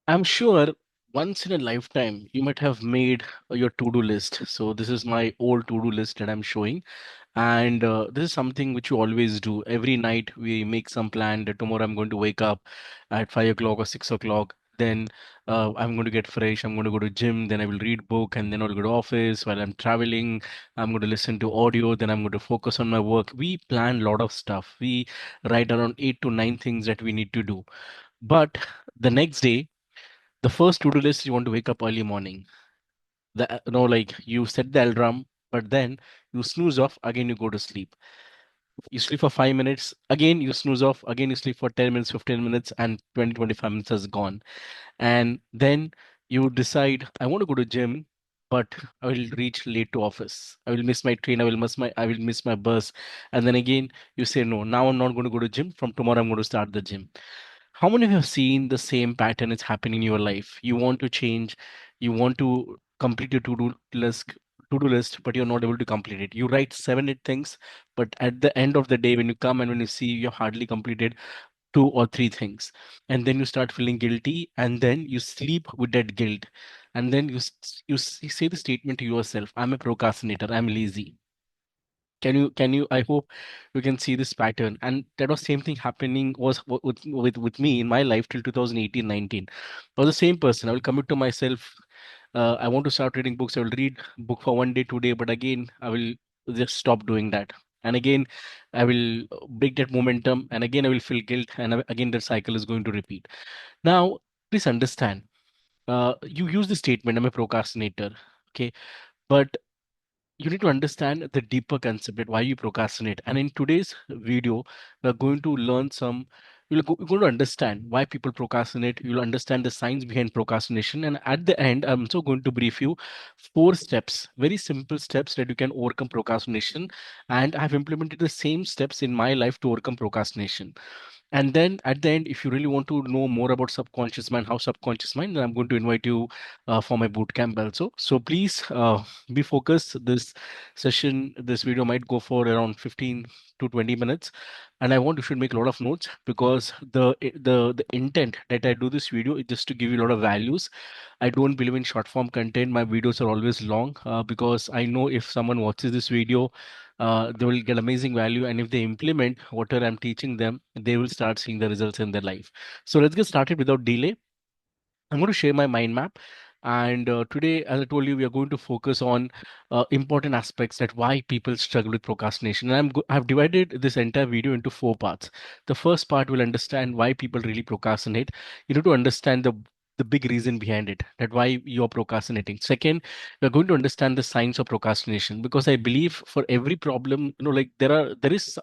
I'm sure once in a lifetime you might have made your to-do list. So this is my old to-do list that I'm showing, and this is something which you always do. Every night we make some plan that tomorrow I'm going to wake up at 5 o'clock or 6 o'clock. Then I'm going to get fresh. I'm going to go to gym. Then I will read book, and then I'll go to office. While I'm traveling, I'm going to listen to audio. Then I'm going to focus on my work. We plan a lot of stuff. We write around 8 to 9 things that we need to do. But the next day, the first to-do list, you want to wake up early morning. Like you set the alarm, but then you snooze off, again you go to sleep. You sleep for 5 minutes, again you snooze off, again you sleep for 10 minutes, 15 minutes, and 20, 25 minutes has gone. And then you decide, I want to go to gym, but I will reach late to office. I will miss my train, I will miss my bus. And then again you say, no, now I'm not going to go to gym. From tomorrow I'm going to start the gym. How many of you have seen the same pattern is happening in your life? You want to change, you want to complete your to-do list, but you're not able to complete it. You write 7, 8 things, but at the end of the day, when you come and when you see you hardly completed 2 or 3 things, and then you start feeling guilty, and then you sleep with that guilt, and then you say the statement to yourself, I'm a procrastinator, I'm lazy. Can you I hope you can see this pattern. And that was same thing happening was with me in my life till 2018, 19. I was the same person. I will commit to myself. I want to start reading books. I will read book for one day, 2 day, but again I will just stop doing that. And again I will break that momentum, and again I will feel guilt, and again that cycle is going to repeat. Now, please understand. You use the statement, I'm a procrastinator. Okay, but you need to understand the deeper concept that why you procrastinate. And in today's video, we're going to learn some. You're going to understand why people procrastinate. You'll understand the science behind procrastination. And at the end, I'm also going to brief you 4 steps, very simple steps that you can overcome procrastination. And I've implemented the same steps in my life to overcome procrastination. And then at the end, if you really want to know more about subconscious mind, how subconscious mind, then I'm going to invite you for my boot camp also. So please be focused. This session, this video might go for around 15 to 20 minutes. And I want you should make a lot of notes, because the intent that I do this video is just to give you a lot of values. I don't believe in short form content. My videos are always long, because I know if someone watches this video, they will get amazing value. And if they implement whatever I'm teaching them, they will start seeing the results in their life. So let's get started without delay. I'm going to share my mind map. And today, as I told you, we are going to focus on important aspects that why people struggle with procrastination. And I've divided this entire video into 4 parts. The first part will understand why people really procrastinate. You need to understand the big reason behind it, that why you're procrastinating. Second, we're going to understand the science of procrastination, because I believe for every problem, like there is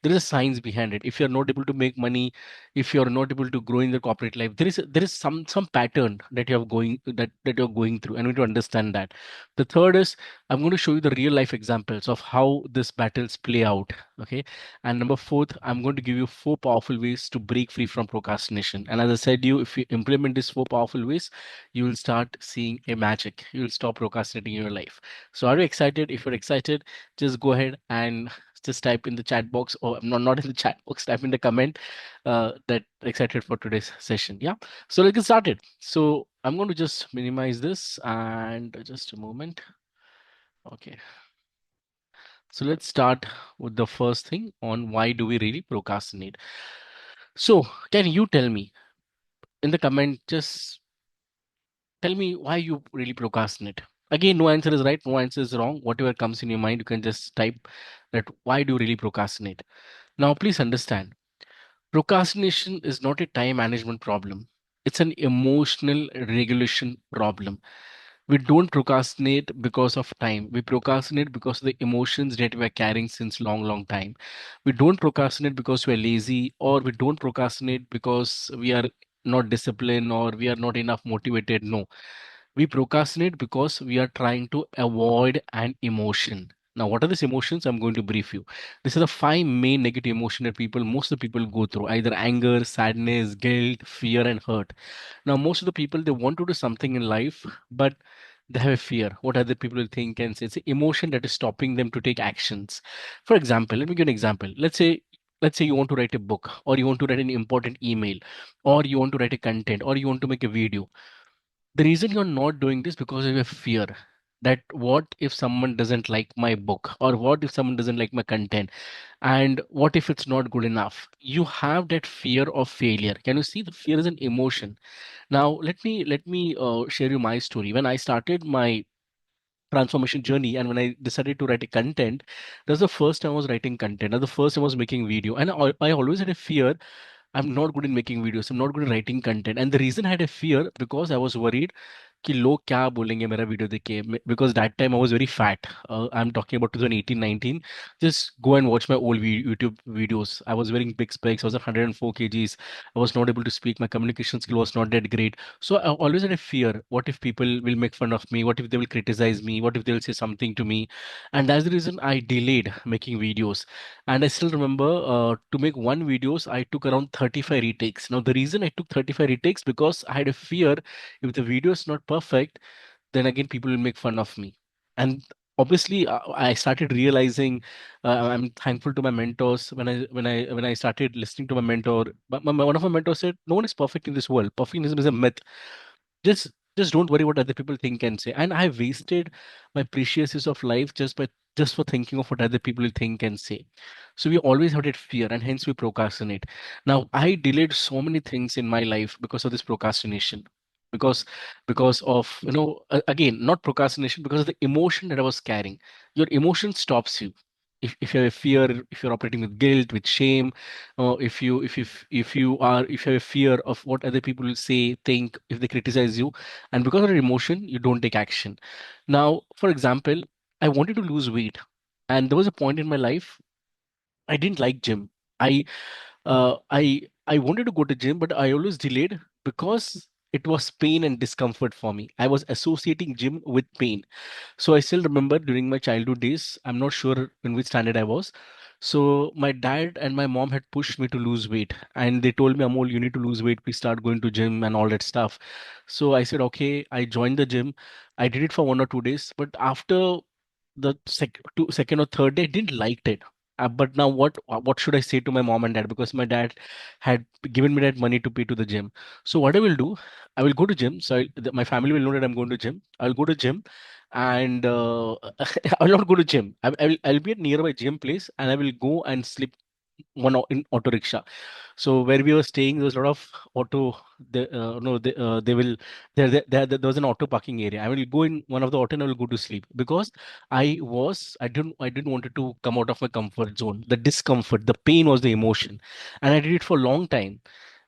a science behind it. If you're not able to make money, if you're not able to grow in the corporate life, there is some pattern that you're going through, and we need to understand that. The third is, I'm going to show you the real life examples of how this battles play out. Okay. And number fourth, I'm going to give you 4 powerful ways to break free from procrastination. And as I said, if you implement these 4 powerful ways, you will start seeing a magic. You will stop procrastinating in your life. So are you excited? If you're excited, just go ahead and just type in the chat box, or not in the chat box, type in the comment that excited for today's session. Yeah. So let's get started. So I'm going to just minimize this, and just a moment. Okay. So let's start with the first thing on why do we really procrastinate. So can you tell me in the comment, just tell me why you really procrastinate. Again, no answer is right, no answer is wrong. Whatever comes in your mind, you can just type that why do you really procrastinate. Now, please understand, procrastination is not a time management problem. It's an emotional regulation problem. We don't procrastinate because of time. We procrastinate because of the emotions that we are carrying since long, long time. We don't procrastinate because we are lazy, or we don't procrastinate because we are not disciplined, or we are not enough motivated. No, we procrastinate because we are trying to avoid an emotion. Now, what are these emotions? I'm going to brief you. These are the 5 main negative emotions that most of the people go through: either anger, sadness, guilt, fear, and hurt. Now, most of the people, they want to do something in life, but they have a fear what other people will think and say. It's an emotion that is stopping them to take actions. For example, let me give you an example. Let's say let's say you want to write a book, or you want to write an important email, or you want to write a content, or you want to make a video. The reason you're not doing this because of your fear that what if someone doesn't like my book, or what if someone doesn't like my content, and what if it's not good enough? You have that fear of failure. Can you see the fear is an emotion? Now let me share you my story. When I started my transformation journey, and when I decided to write a content, that's the first time I was writing content, and the first time I was making video, and I always had a fear. I'm not good in making videos, I'm not good in writing content. And the reason I had a fear because I was worried कि लोग क्या बोलेंगे मेरा video देख के, because that time I was very fat. I'm talking about 2018-19. Just go and watch my old YouTube videos. I was wearing big specs. I was at 104 kgs. I was not able to speak. My communication skill was not that great. So I always had a fear. What if people will make fun of me? What if they will criticize me? What if they will say something to me? And that's the reason I delayed making videos. And I still remember to make one videos, I took around 35 retakes. Now the reason I took 35 retakes because I had a fear if the video is not perfect, then again people will make fun of me. And obviously, I started realizing. I'm thankful to my mentors when I started listening to my mentor. But one of my mentors said, "No one is perfect in this world. Perfectionism is a myth. Just don't worry what other people think and say." And I wasted my precious years of life just for thinking of what other people will think and say. So we always have that fear, and hence we procrastinate. Now I delayed so many things in my life because of this procrastination. Because because of, again, not procrastination, because of the emotion that I was carrying. Your emotion stops you. If you have a fear, if you're operating with guilt, with shame, if you have a fear of what other people will say, think, if they criticize you, and because of your emotion, you don't take action. Now, for example, I wanted to lose weight, and there was a point in my life I didn't like gym. I I wanted to go to gym, but I always delayed because it was pain and discomfort for me. I was associating gym with pain. So I still remember during my childhood days, I'm not sure in which standard I was. So my dad and my mom had pushed me to lose weight, and they told me, Amol, you need to lose weight. Please start going to gym and all that stuff. So I said, okay. I joined the gym. I did it for 1 or 2 days, but after the second or third day, I didn't like it. But now what should I say to my mom and dad? Because my dad had given me that money to pay to the gym. So what I will do, I will go to gym. So my family will know that I'm going to gym. I'll go to gym, and I will not go to gym. I'll be at nearby gym place, and I will go and sleep in auto rickshaw. So where we were staying, there was a lot of auto. No, they will. There was an auto parking area. I will go in one of the auto and I will go to sleep because I didn't wanted to come out of my comfort zone. The discomfort, the pain was the emotion, and I did it for a long time.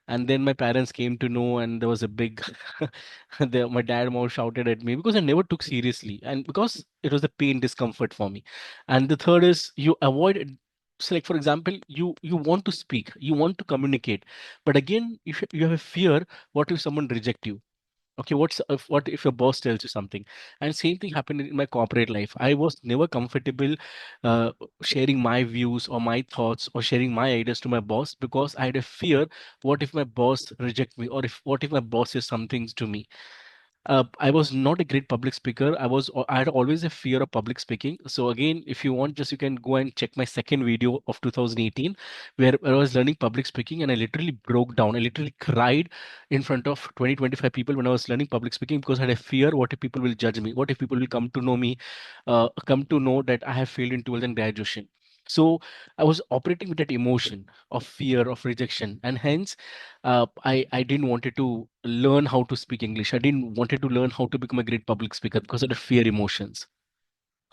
And then my parents came to know, and there was a big my dad more shouted at me because I never took seriously, and because it was the pain discomfort for me. And the third is you avoid it. So like, for example, you want to speak, you want to communicate, but again, if you have a fear, what if someone reject you? Okay, what if your boss tells you something? And same thing happened in my corporate life. I was never comfortable uh, sharing my views or my thoughts or sharing my ideas to my boss because I had a fear. What if my boss reject me, or if what if my boss says something to me? I was not a great public speaker. I had always a fear of public speaking. So again, if you want, just you can go and check my second video of 2018, where I was learning public speaking, and I literally broke down. I literally cried in front of 20-25 people when I was learning public speaking because I had a fear. What if people will judge me? What if people will come to know me, come to know that I have failed in 12th and graduation? So I was operating with that emotion of fear of rejection, and hence I didn't wanted to learn how to speak English. I didn't wanted to learn how to become a great public speaker because of the fear emotions.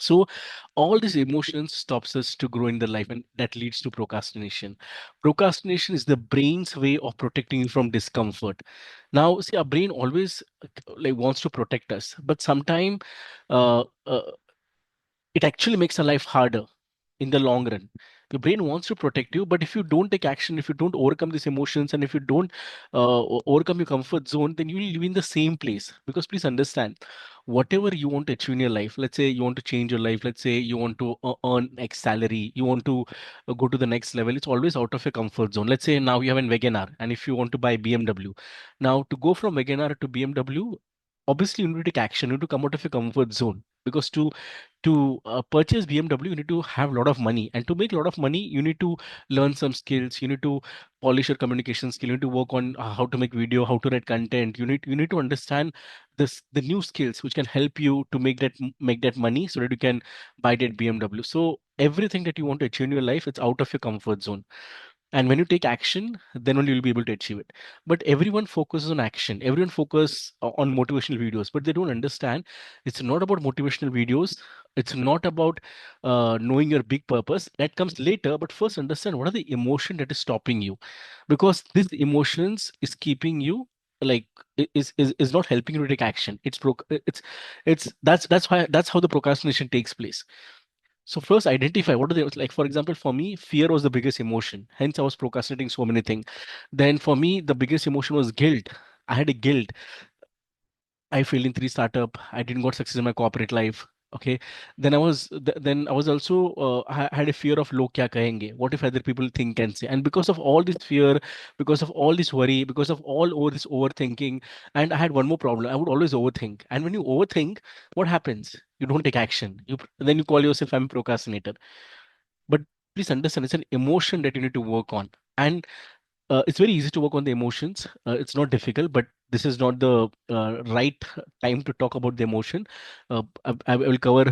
So all these emotions stops us to grow in the life, and that leads to procrastination. Procrastination is the brain's way of protecting you from discomfort. Now, see, our brain always like wants to protect us, but sometimes uh, uh, it actually makes our life harder in the long run. Your brain wants to protect you, but if you don't take action, if you don't overcome these emotions, and if you don't overcome your comfort zone, then you will live in the same place. Because please understand, whatever you want to achieve in your life, let's say you want to change your life, let's say you want to earn X salary, you want to go to the next level, it's always out of your comfort zone. Let's say now you have an Wagon R, and if you want to buy BMW, now to go from Wagon R to BMW, obviously you need to take action. You need to come out of your comfort zone, because to purchase BMW, you need to have a lot of money, and to make a lot of money, you need to learn some skills. You need to polish your communication skill. You need to work on how to make video, how to write content. You need to understand the new skills which can help you to make that money so that you can buy that BMW. So everything that you want to achieve in your life, it's out of your comfort zone. And when you take action, then only you'll be able to achieve it. But everyone focuses on action. Everyone focus on motivational videos, but they don't understand it's not about motivational videos. It's not about knowing your big purpose. That comes later. But first, understand what are the emotion that is stopping you, because these emotions is keeping you like is not helping you to take action. It's that's why that's how the procrastination takes place. So first identify what are they like. For example, for me, fear was the biggest emotion. Hence, I was procrastinating so many things. Then for me, the biggest emotion was guilt. I had a guilt. I failed in three startup. I didn't got success in my corporate life. Okay. Then I was also had a fear of log kya kahenge. What if other people think and say? And because of all this fear, because of all this worry, because of all over this overthinking, and I had one more problem. I would always overthink. And when you overthink, what happens? You don't take action. Then you call yourself I'm a procrastinator. But please understand, it's an emotion that you need to work on. And it's very easy to work on the emotions. It's not difficult, but this is not the right time to talk about the emotion. I will cover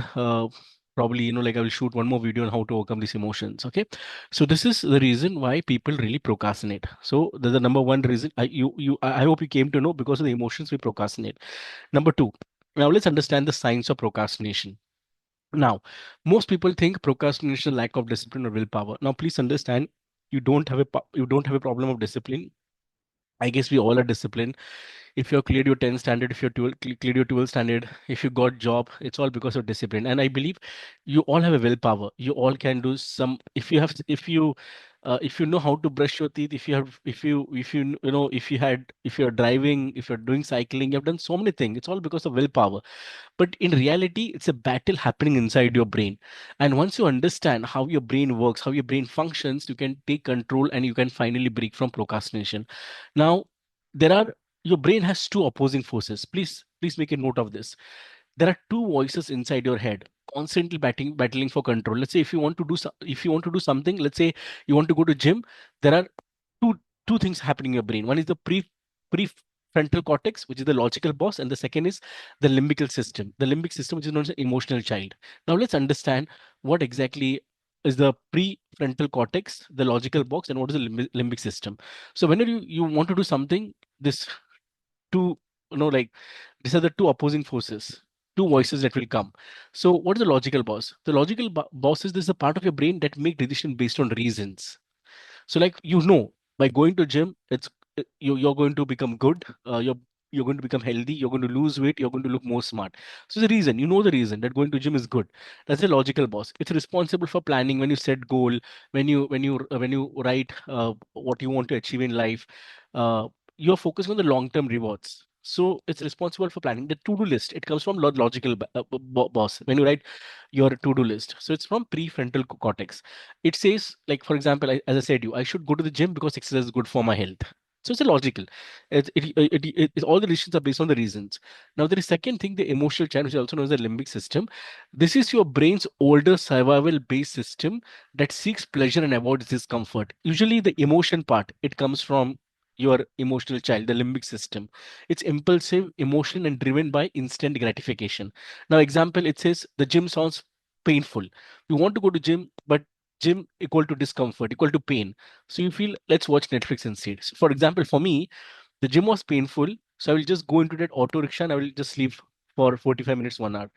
probably, like I will shoot one more video on how to overcome these emotions. Okay. So this is the reason why people really procrastinate. So there's the number one reason. I hope you came to know because of the emotions we procrastinate. Number two, now let's understand the science of procrastination. Now, most people think procrastination, lack of discipline or willpower. Now, please understand, you don't have a problem of discipline. I guess we all are disciplined. If you're cleared your 10 standard, if you're cleared your 12 standard, if you got job, it's all because of discipline. And I believe you all have a willpower. You all can do some. If you know how to brush your teeth, if you know if you're driving, if you're doing cycling, you've done so many things. It's all because of willpower. But in reality, it's a battle happening inside your brain. And once you understand how your brain works, how your brain functions, you can take control and you can finally break from procrastination. Now, there are your brain has two opposing forces. Please make a note of this. There are two voices inside your head constantly battling for control. Let's say if you want to do something, let's say you want to go to gym, there are two two things happening in your brain. One is the prefrontal cortex, which is the logical boss, and the second is the limbic system, which is known as the emotional child. Now let's understand what exactly is the prefrontal cortex, the logical box, and what is the limbic system. So whenever you want to do something, this two like these are the two opposing forces, two voices that will come. So what is the logical boss? The logical boss is this a part of your brain that make decision based on reasons. So like by going to gym, you're going to become good. You're going to become healthy. You're going to lose weight. You're going to look more smart. So the reason, the reason that going to gym is good. That's a logical boss. It's responsible for planning when you set goal, when you write what you want to achieve in life. Uh, you're focusing on the long term rewards. So it's responsible for planning the to-do list. It comes from logical boss when you write your to-do list. So it's from prefrontal cortex. It says, like, for example, as I said, I should go to the gym because exercise is good for my health. So it's a logical. All the decisions are based on the reasons. Now there is second thing, the emotional channel, which is also known as the limbic system. This is your brain's older survival-based system that seeks pleasure and avoids discomfort. Usually the emotion part, it comes from your emotional child, the limbic system. It's impulsive, emotional, and driven by instant gratification. Now, example, it says the gym sounds painful. You want to go to gym, but gym equal to discomfort, equal to pain. So you feel, let's watch Netflix instead. So for example, for me, the gym was painful. So I will just go into that auto rickshaw and I will just sleep for 45 minutes, 1 hour.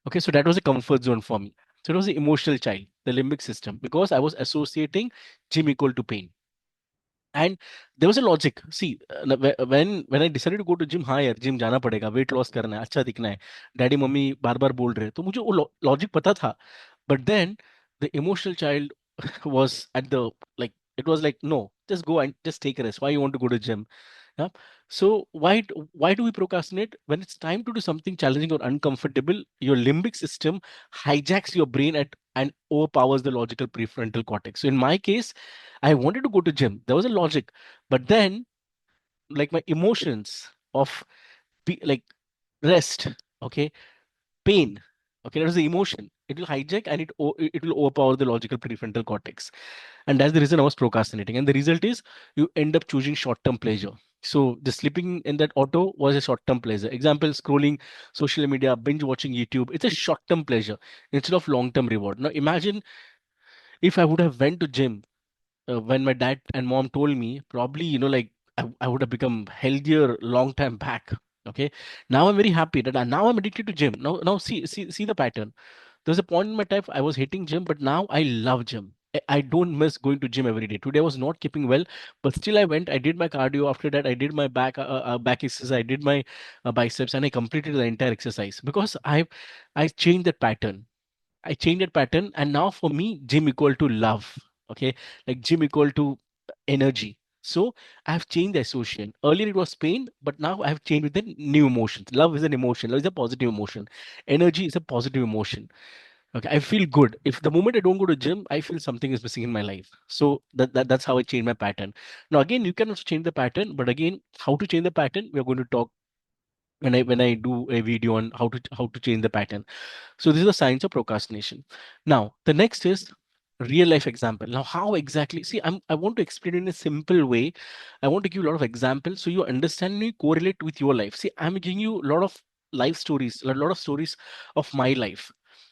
Okay, so that was a comfort zone for me. So it was the emotional child, the limbic system, because I was associating gym equal to pain. And there was a logic. See, when I decided to go to gym, हाँ यार gym जाना पड़ेगा, weight loss करना है, अच्छा दिखना है, daddy mummy बार बार बोल रहे हैं, तो मुझे वो लॉजिक पता था. But then the emotional child was at the like it was like, no, just go and just take a rest. Why you want to go to gym? Yeah. So why do we procrastinate? When it's time to do something challenging or uncomfortable, your limbic system hijacks your brain and overpowers the logical prefrontal cortex. So in my case, I wanted to go to gym. There was a logic, but then like my emotions of like rest, okay, pain, okay, that is the emotion. It will hijack and it will overpower the logical prefrontal cortex. And that's the reason I was procrastinating. And the result is you end up choosing short-term pleasure. So the sleeping in that auto was a short-term pleasure. Example, scrolling social media, binge watching YouTube. It's a short-term pleasure instead of long-term reward. Now imagine if I would have went to gym when my dad and mom told me, probably, like I would have become healthier long time back. Okay. Now I'm very happy that now I'm addicted to gym. Now see the pattern. There's a point in my life I was hating gym, but now I love gym. I don't miss going to gym every day. Today I was not keeping well, but still I went. I did my cardio. After that, I did my back exercise. I did my biceps, and I completed the entire exercise because I changed that pattern. I changed that pattern, and now for me, gym equal to love. Okay, like gym equal to energy. So I have changed the association. Earlier it was pain, but now I have changed with the new emotions. Love is an emotion. Love is a positive emotion. Energy is a positive emotion. Okay, I feel good. If the moment I don't go to gym, I feel something is missing in my life. So that's how I change my pattern. Now again, you can also change the pattern, but again, how to change the pattern, we are going to talk when I do a video on how to change the pattern. So this is the science of procrastination. Now, the next is real life example. Now, how exactly? See, I want to explain in a simple way. I want to give you a lot of examples so you understand me correlate with your life. See, I'm giving you a lot of life stories, a lot of stories of my life.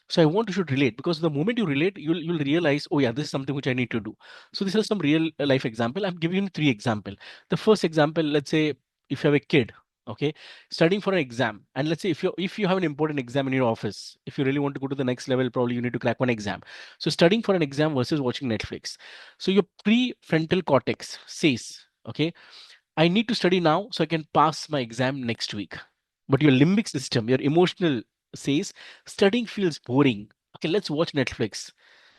So I want you should relate because the moment you relate, you'll realize, oh yeah, this is something which I need to do. So this is some real life example. I'm giving you three example. The first example, let's say if you have a kid, okay, studying for an exam, and let's say if you have an important exam in your office, if you really want to go to the next level, probably you need to crack one exam. So studying for an exam versus watching Netflix. So your prefrontal cortex says, okay, I need to study now so I can pass my exam next week. But your limbic system, your emotional says, studying feels boring, okay, let's watch Netflix.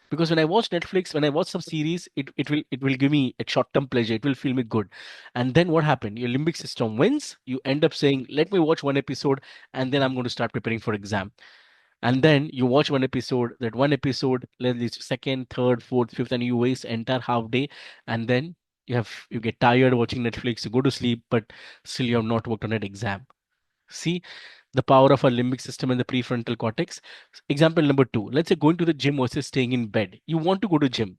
Because when I watch Netflix, when I watch some series, it will give me a short-term pleasure. It will feel me good. And then what happened? Your limbic system wins. You end up saying, "Let me watch one episode, and then I'm going to start preparing for exam." And then you watch one episode. That one episode, let's say second, third, fourth, fifth, and you waste entire half day. And then you get tired watching Netflix. You go to sleep, but still you have not worked on an exam. See the power of our limbic system and the prefrontal cortex. Example number two. Let's say going to the gym versus staying in bed. You want to go to gym.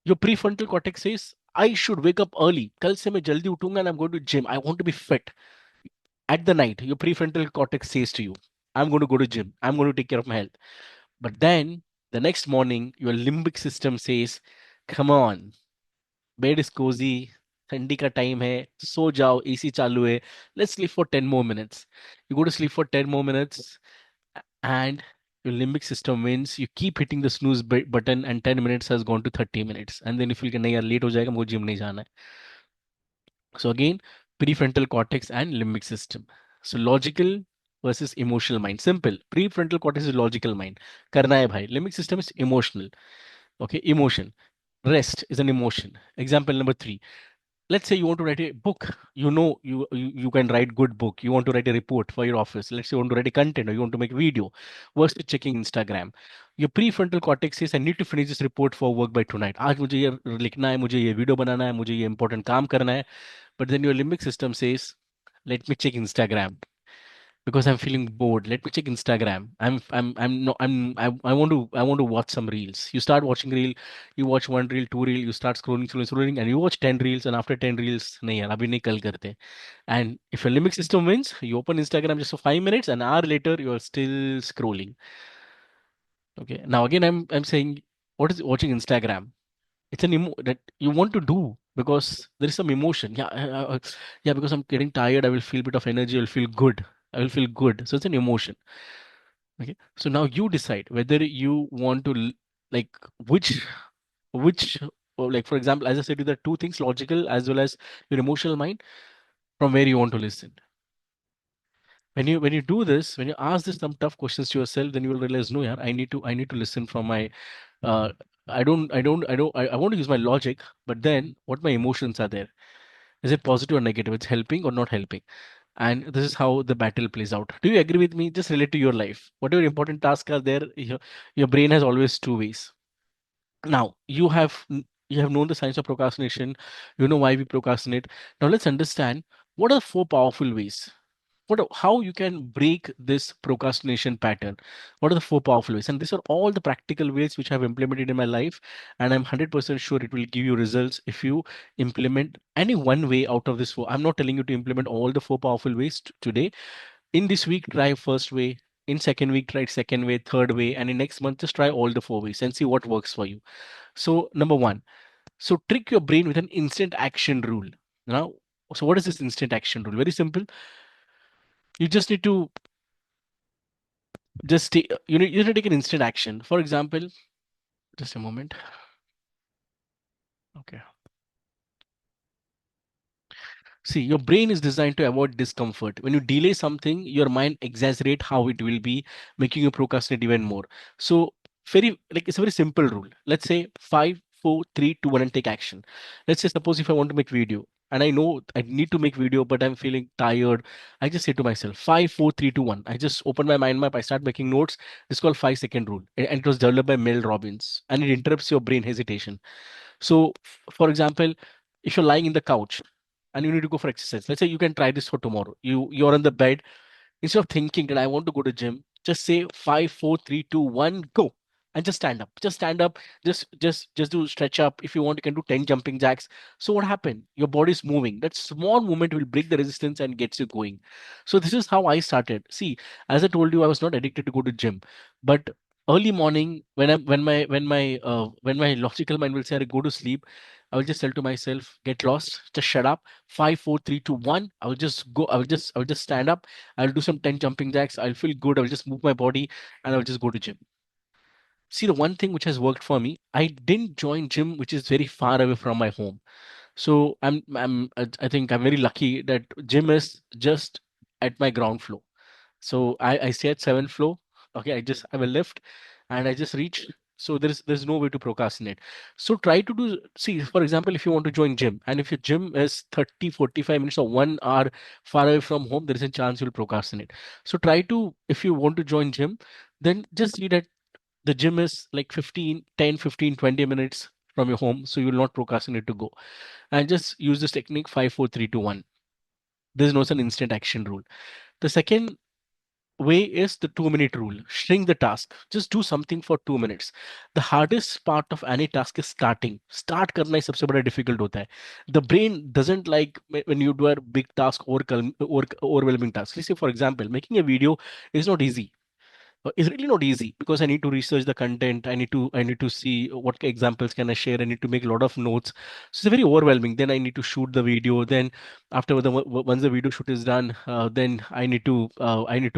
Your prefrontal cortex says, I should wake up early. कल से मैं जल्दी उठूंगा and I'm going to gym. I want to be fit. At the night, your prefrontal cortex says to you, I'm going to go to gym. I'm going to take care of my health. But then the next morning, your limbic system says, come on, bed is cozy. ठंडी का time है सो जाओ AC चालू है let's sleep for 10 more minutes. You go to sleep for 10 more minutes and your limbic system wins. You keep hitting the snooze button and 10 minutes has gone to 30 minutes and then you feel कि नहीं यार late हो जाएगा मुझे gym नहीं जाना है. So again, prefrontal cortex and limbic system. So logical versus emotional mind. Simple. Prefrontal cortex is logical mind. करना है भाई. Limbic system is emotional. Okay, emotion. Rest is an emotion. Example number three. Let's say you want to write a book. You can write good book. You want to write a report for your office. Let's say you want to write a content or you want to make a video versus checking Instagram. Your prefrontal cortex says I need to finish this report for work by tonight. आज मुझे ये लिखना है, मुझे ये video बनाना है, मुझे ये important काम करना है. But then your limbic system says, let me check Instagram because I'm feeling bored. Let me check Instagram. I'm no I want to watch some reels. You start watching reel, you watch one reel, two reel, you start scrolling, and you watch 10 reels, and after 10 reels, nahi yaar, abhi nahi kal karte. And if your limbic system wins, you open Instagram just for 5 minutes, an hour later, you're still scrolling. Okay. Now again, I'm saying, what is watching Instagram? It's an that you want to do because there is some emotion. Yeah, yeah, because I'm getting tired, I will feel a bit of energy, I'll feel good. I will feel good. So it's an emotion. Okay. So now you decide whether you want to like which which like for example, as I said, there are two things, logical as well as your emotional mind, from where you want to listen. When you do this, when you ask this some tough questions to yourself, then you will realize, no, yeah, I need to listen from my uh I want to use my logic, but then what my emotions are there. Is it positive or negative? It's helping or not helping? And this is how the battle plays out. Do you agree with me? Just relate to your life. Whatever important tasks are there, your brain has always two ways. Now you have known the science of procrastination. You know why we procrastinate. Now let's understand what are four powerful ways. how you can break this procrastination pattern. What are the four powerful ways? And these are all the practical ways which I've implemented in my life, and I'm 100% sure it will give you results if you implement any one way out of this four. I'm not telling you to implement all the four powerful ways today. In this week, try first way. In second week, try second way, third way, and in next month, just try all the four ways and see what works for you. So number one, so trick your brain with an instant action rule. Now, so what is this instant action rule? Very simple. You just need to you need to take an instant action. For example, just a moment. Okay. See, your brain is designed to avoid discomfort. When you delay something, your mind exaggerate how it will be, making you procrastinate even more. So, it's a very simple rule. Let's say five, four, three, two, one, and take action. Let's say suppose if I want to make video and I know I need to make video, but I'm feeling tired. I just say to myself, five, four, three, two, one. I just open my mind map. I start making notes. It's called 5 second rule, and it was developed by Mel Robbins, and it interrupts your brain hesitation. So, for example, if you're lying in the couch and you need to go for exercise, let's say you can try this for tomorrow. You're on the bed. Instead of thinking that I want to go to gym, just say five, four, three, two, one, go, and just stand up. Just stand up. Just do stretch up. If you want, you can do 10 jumping jacks. So what happened? Your body is moving. That small movement will break the resistance and gets you going. So this is how I started. See, as I told you, I was not addicted to go to gym, but early morning when my logical mind will say I go to sleep, I will just tell to myself, get lost, just shut up. Five, four, three, two, one. I will just go. I will just stand up. I'll do some 10 jumping jacks. I'll feel good. I'll just move my body and I'll just go to gym. See, the one thing which has worked for me, I didn't join gym, which is very far away from my home. So I think I'm very lucky that gym is just at my ground floor. So I stay at seventh floor. Okay, I just have a lift and I just reach. So there's no way to procrastinate. So try to do, see, for example, if you want to join gym and if your gym is 30, 45 minutes or 1 hour far away from home, there is a chance you'll procrastinate. So try to, if you want to join gym, then just see that the gym is like 15, 10, 15, 20 minutes from your home. So you'll not procrastinate to go. And just use this technique 5, 4, 3, 2, 1. There's no an instant action rule. The second way is the 2 minute rule. Shrink the task. Just do something for 2 minutes. The hardest part of any task is starting. Start करना ही सबसे बड़ा difficult होता है. The brain doesn't like when you do a big task or overwhelming task. Let's say, for example, making a video is not easy. It's really not easy because I need to research the content. I need to see what examples can I share. I need to make a lot of notes. So it's very overwhelming. Then I need to shoot the video. Then after once the video shoot is done, then I need to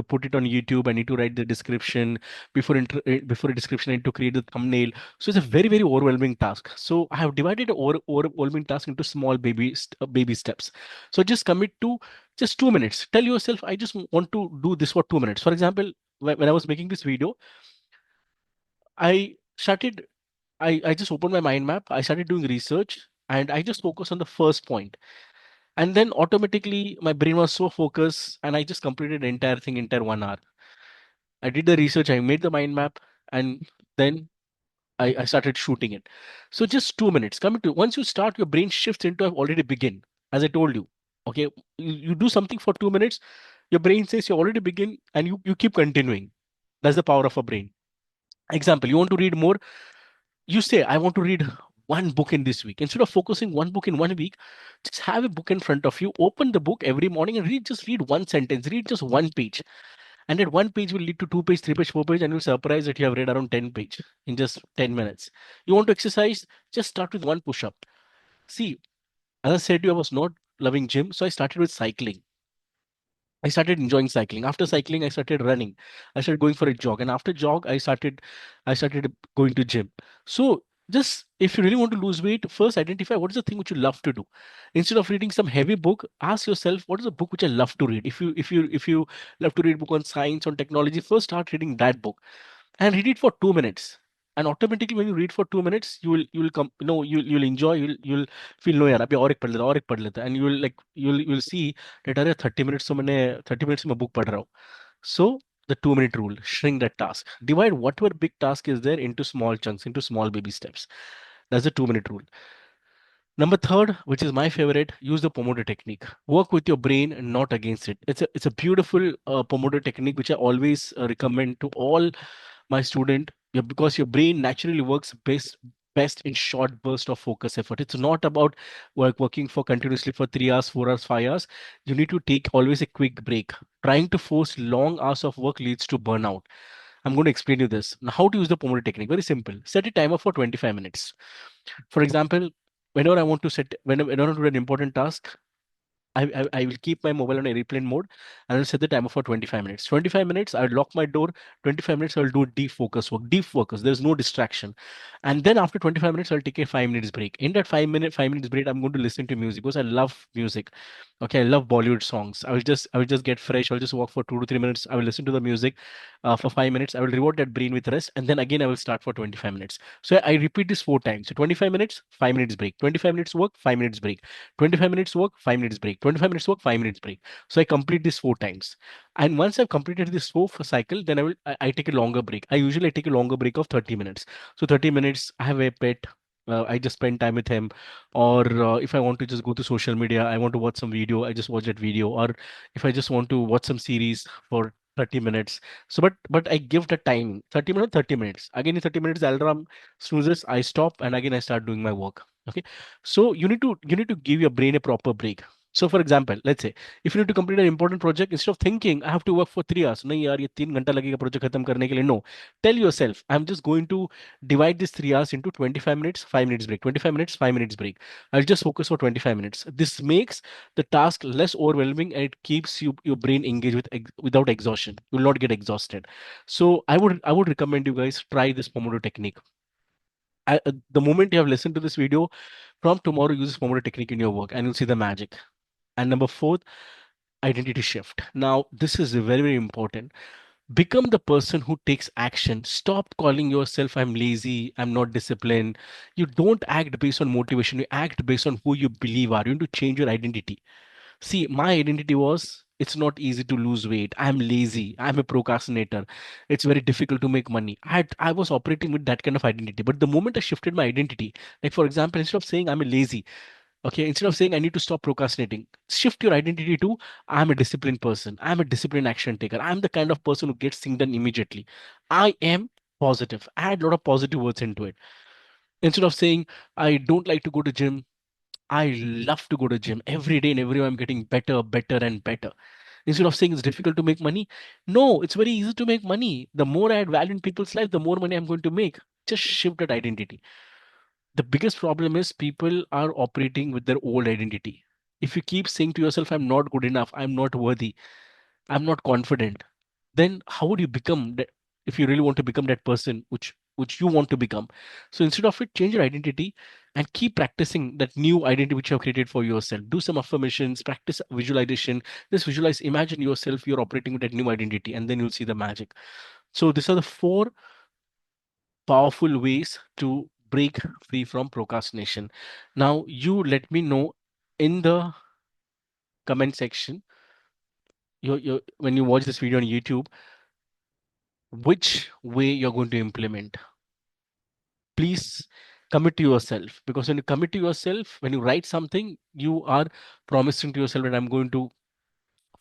put it on YouTube. I need to write the description before a description. I need to create the thumbnail. So it's a very very overwhelming task. So I have divided the overwhelming task into small baby steps. So just commit to just 2 minutes. Tell yourself, I just want to do this for 2 minutes. For example, when I was making this video, I started, I just opened my mind map, I started doing research, and I just focused on the first point. And then automatically my brain was so focused and I just completed the entire thing in entire 1 hour. I did the research, I made the mind map, and then I started shooting it. So just 2 minutes. Coming to once you start, your brain shifts into I've already begin, as I told you. Okay, you do something for 2 minutes, your brain says you already begin, and you keep continuing. That's the power of a brain. Example, you want to read more, you say, I want to read one book in this week. Instead of focusing one book in one week, just have a book in front of you, open the book every morning and read one sentence, read just one page. And that one page will lead to 2 page, 3 page, 4 page, and you'll surprise that you have read around 10 page in just 10 minutes. You want to exercise, just start with one push-up. See, as I said to you, I was not loving gym, so I started with cycling. I started enjoying cycling. After cycling, I started running. I started going for a jog, and after jog, I started going to gym. So just if you really want to lose weight, first identify what is the thing which you love to do. Instead of reading some heavy book, ask yourself what is a book which I love to read. If you love to read book on science, on technology, first start reading that book and read it for 2 minutes. And automatically, when you read for 2 minutes, you will come, you'll enjoy, you'll feel no यार अभी और एक पढ़ लेता and you'll see that अरे 30 minutes तो मैंने 30 minutes में book पढ़ रहा हूँ. So the 2 minute rule, shrink that task, divide whatever big task is there into small chunks, into small baby steps. That's the 2 minute rule. Number third, which is my favorite, use the Pomodoro technique. Work with your brain and not against it. It's a beautiful Pomodoro technique which I always recommend to all my student. Yeah, because your brain naturally works best in short burst of focus effort. It's not about working for continuously for 3 hours, 4 hours, 5 hours. You need to take always a quick break. Trying to force long hours of work leads to burnout. I'm going to explain you this. Now, how to use the Pomodoro technique? Very simple. Set a timer for 25 minutes. For example, whenever I want to do an important task, I will keep my mobile on airplane mode and I'll set the timer for 25 minutes. 25 minutes, I'll lock my door. 25 minutes, I'll do deep focus work. Deep focus, there's no distraction. And then after 25 minutes, I'll take a 5 minutes break. In that 5 minutes break, I'm going to listen to music because I love music. Okay, I love Bollywood songs. I will just get fresh. I'll just walk for 2 to 3 minutes. I will listen to the music for 5 minutes. I will reward that brain with rest, and then again I will start for 25 minutes. So I repeat this 4 times. So 25 minutes, 5 minutes break. 25 minutes work, 5 minutes break. 25 minutes work, 5 minutes break. 25 minutes work, 5 minutes break. So I complete this 4 times. And once I've completed this cycle, then I take a longer break. I usually take a longer break of 30 minutes. So 30 minutes, I have a pet. I just spend time with him, or if I want to just go to social media, I want to watch some video, I just watch that video, or if I just want to watch some series for 30 minutes. So, but I give the time 30 minutes, 30 minutes. Again, in 30 minutes, the alarm snoozes, I stop, and again I start doing my work. Okay. So you need to give your brain a proper break. So for example, let's say if you need to complete an important project, instead of thinking I have to work for 3 hours, नहीं यार ये 3 घंटा लगेगा project खत्म करने के लिए. No, tell yourself I'm just going to divide this 3 hours into 25 minutes, 5 minutes break, 25 minutes, 5 minutes break. I'll just focus for 25 minutes. This makes the task less overwhelming and it keeps your brain engaged without exhaustion. You will not get exhausted. So I would recommend you guys try this Pomodoro technique. The moment you have listened to this video, from tomorrow use this Pomodoro technique in your work and you'll see the magic. And number fourth, identity shift. Now, this is very, very important. Become the person who takes action. Stop calling yourself I'm lazy, I'm not disciplined. You don't act based on motivation, you act based on who you believe are. You need to change your identity. See, my identity was it's not easy to lose weight. I'm lazy. I'm a procrastinator. It's very difficult to make money. I was operating with that kind of identity. But the moment I shifted my identity, like for example, instead of saying I'm a lazy, okay, instead of saying I need to stop procrastinating, shift your identity to I'm a disciplined person. I'm a disciplined action taker. I'm the kind of person who gets things done immediately. I am positive. Add a lot of positive words into it. Instead of saying I don't like to go to gym, I love to go to gym every day and every day I'm getting better, better and better. Instead of saying it's difficult to make money, no, it's very easy to make money. The more I add value in people's life, the more money I'm going to make. Just shift that identity. The biggest problem is people are operating with their old identity. If you keep saying to yourself, I'm not good enough, I'm not worthy, I'm not confident, then how would you become that if you really want to become that person which you want to become? So instead of it, change your identity and keep practicing that new identity which you have created for yourself. Do some affirmations, practice visualization. Just visualize, imagine yourself, you're operating with that new identity, and then you'll see the magic. So these are the four powerful ways to break free from procrastination. Now, you let me know in the comment section, when you watch this video on YouTube, which way you're going to implement. Please commit to yourself, because when you commit to yourself, when you write something, you are promising to yourself that I'm going to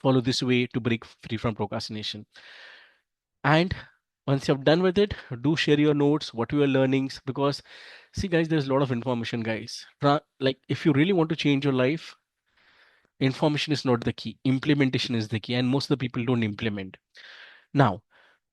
follow this way to break free from procrastination. And once you're done with it, do share your notes, what your learnings, because see, guys, there's a lot of information, guys. Like, if you really want to change your life, information is not the key. Implementation is the key, and most of the people don't implement. Now,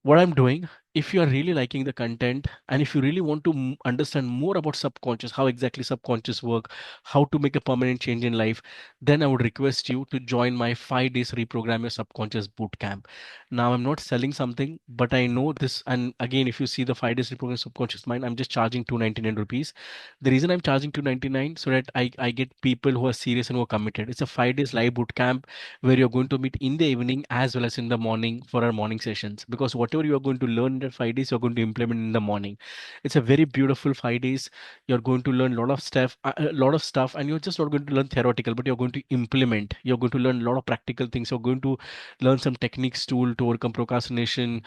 what I'm doing, if you are really liking the content and if you really want to understand more about subconscious, how exactly subconscious work, how to make a permanent change in life, then I would request you to join my 5 days reprogram your subconscious boot camp. Now, I'm not selling something, but I know this. And again, if you see the 5 days reprogram your subconscious mind, I'm just charging 299 rupees. The reason I'm charging 299 so that I get people who are serious and who are committed. It's a 5 days live boot camp where you're going to meet in the evening as well as in the morning for our morning sessions, because whatever you are going to learn in that 5 days you're going to implement in the morning. It's a very beautiful 5 days. You're going to learn a lot of stuff, and you're just not going to learn theoretical, but you're going to implement. You're going to learn a lot of practical things. You're going to learn some techniques tool to overcome procrastination.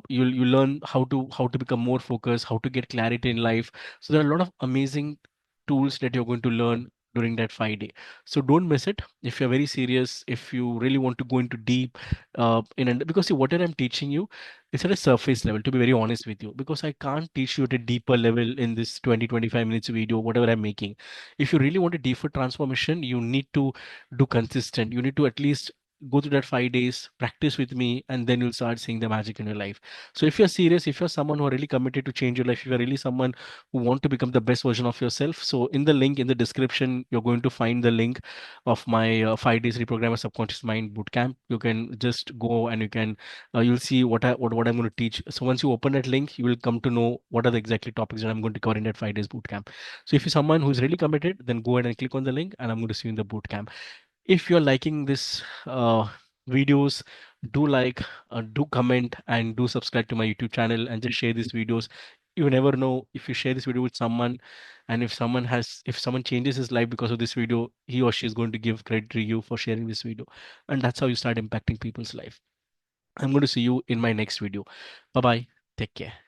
You learn how to become more focused, how to get clarity in life. So there are a lot of amazing tools that you're going to learn during that 5 day. So don't miss it. If you're very serious, if you really want to go into deep, because see, whatever I'm teaching you, it's at a surface level, to be very honest with you, because I can't teach you at a deeper level in this 20-25 minutes video, whatever I'm making. If you really want a deeper transformation, you need to do consistent. You need to at least go through that 5 days, practice with me, and then you'll start seeing the magic in your life. So if you're serious, if you're someone who are really committed to change your life, if you're really someone who want to become the best version of yourself, so in the link in the description, you're going to find the link of my 5 days reprogram a subconscious mind bootcamp. You can just go and you can you'll see what I'm going to teach. So once you open that link, you will come to know what are the exactly topics that I'm going to cover in that 5 days bootcamp. So if you're someone who's really committed, then go ahead and click on the link, and I'm going to see you in the bootcamp. If you're liking this videos, do like, do comment, and do subscribe to my YouTube channel, and just share these videos. You never know, if you share this video with someone, and if someone changes his life because of this video, he or she is going to give credit to you for sharing this video, and that's how you start impacting people's life. I'm going to see you in my next video. Bye bye. Take care.